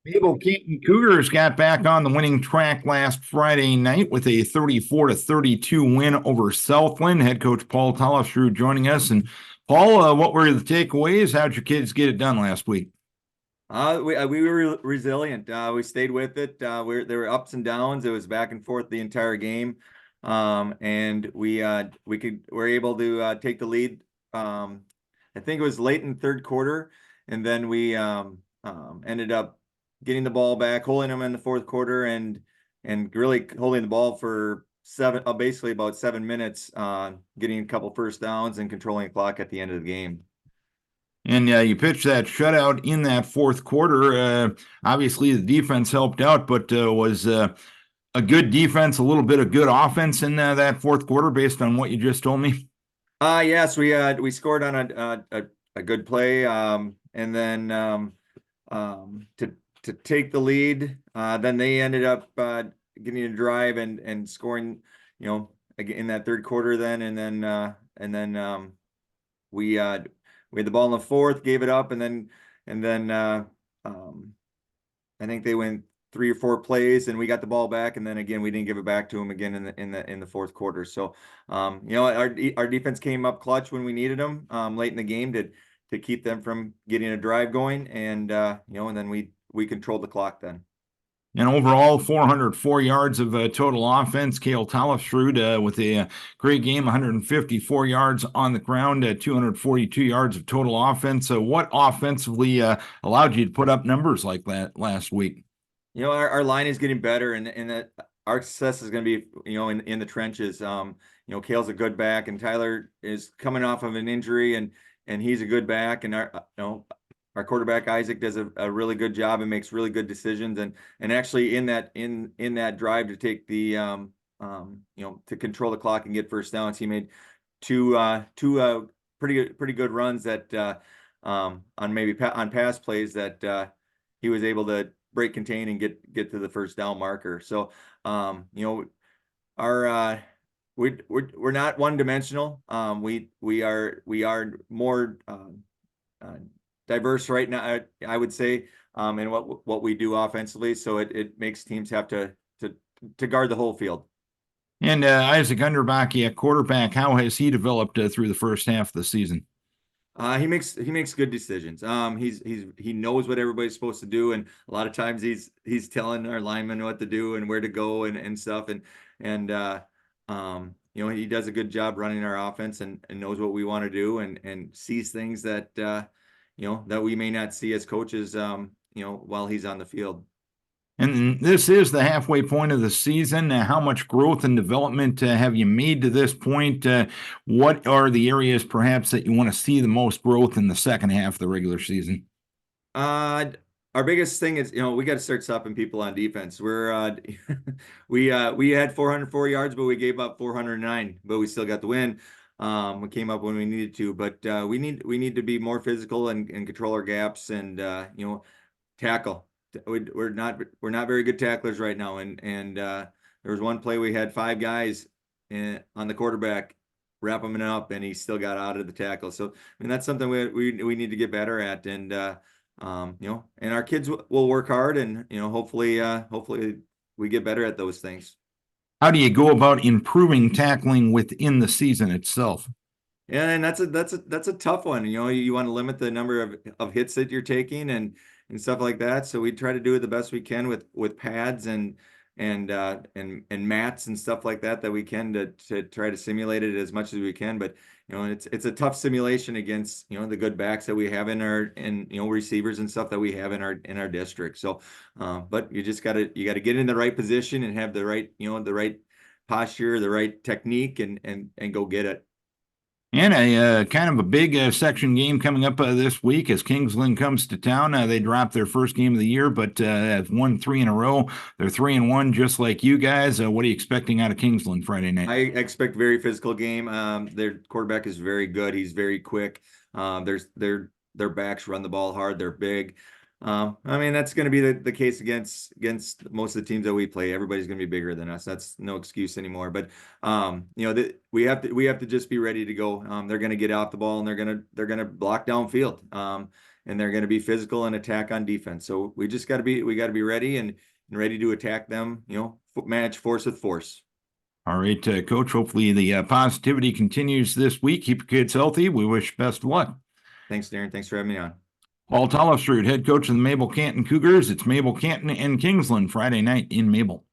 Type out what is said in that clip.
Mabel Canton Cougars got back on the winning track last Friday night with a 34-32 win over Southland. Head coach Paul Tollefsrud joining us. And Paul, what were the takeaways? How'd your kids get it done last week? We were resilient. We stayed with it. There were ups and downs. It was back and forth the entire game, and we're able to take the lead. I think it was late in the third quarter, and then we ended up getting the ball back, holding them in the fourth quarter, and really holding the ball for basically about 7 minutes, getting a couple first downs and controlling the clock at the end of the game. And you pitched that shutout in that fourth quarter. Obviously, the defense helped out, but was a good defense, a little bit of good offense in that fourth quarter, based on what you just told me. Yes, we scored on a good play, and then to take the lead. Then they ended up getting a drive and scoring, in that third quarter. We we had the ball in the fourth, gave it up, and then I think they went 3 or 4 plays, and we got the ball back, and then again we didn't give it back to them again in the fourth quarter. So, our defense came up clutch when we needed them late in the game to keep them from getting a drive going, and then we controlled the clock then. And overall, 404 yards of total offense. Cale Tollefsrud with a great game, 154 yards on the ground, 242 yards of total offense. So what offensively allowed you to put up numbers like that last week? Our line is getting better, and that our success is going to be, in the trenches. Cale's a good back, and Tyler is coming off of an injury, and he's a good back, and our quarterback Isaac does a really good job and makes really good decisions, and actually in that drive to take the to control the clock and get first downs, he made two pretty good runs that on pass plays that he was able to break contain and get to the first down marker. So our we're not one dimensional. We are more diverse right now, I would say, in what we do offensively. So it makes teams have to guard the whole field. And Isaac Underbach, a quarterback, how has he developed through the first half of the season? He makes good decisions. He knows what everybody's supposed to do, and a lot of times he's telling our linemen what to do and where to go and stuff. He does a good job running our offense and knows what we want to do and sees things that that we may not see as coaches, while he's on the field. And this is the halfway point of the season. How much growth and development have you made to this point? What are the areas perhaps that you want to see the most growth in the second half of the regular season? Our biggest thing is, we got to start stopping people on defense. We had 404 yards, but we gave up 409, but we still got the win. We came up when we needed to, but we need to be more physical and control our gaps and tackle. We're not very good tacklers right now, and there was one play we had 5 guys on the quarterback wrap him up, and he still got out of the tackle. So that's something we need to get better at, and and our kids will work hard, and hopefully we get better at those things. How do you go about improving tackling within the season itself? Yeah, and that's a tough one. You want to limit the number of hits that you're taking and stuff like that. So we try to do it the best we can with pads and mats and stuff like that we can to try to simulate it as much as we can. But it's a tough simulation against the good backs that we have in our receivers and stuff that we have in our district. So but you gotta get in the right position and have the right the right posture, the right technique, and go get it. And a kind of a big section game coming up this week as Kingsland comes to town. They dropped their first game of the year, but have won 3 in a row. They're 3-1, just like you guys. What are you expecting out of Kingsland Friday night? I expect very physical game. Their quarterback is very good. He's very quick. Their backs run the ball hard. They're big. That's going to be the case against most of the teams that we play. Everybody's going to be bigger than us. That's no excuse anymore. But we have to just be ready to go. They're going to get off the ball, and they're going to block downfield. and they're going to be physical and attack on defense. So we just got to be ready and ready to attack them. Match force with force. All right, Coach. Hopefully the positivity continues this week. Keep your kids healthy. We wish best of luck. Thanks, Darren. Thanks for having me on. Paul Tollefsrud, head coach of the Mabel Canton Cougars. It's Mabel Canton and Kingsland Friday night in Mabel.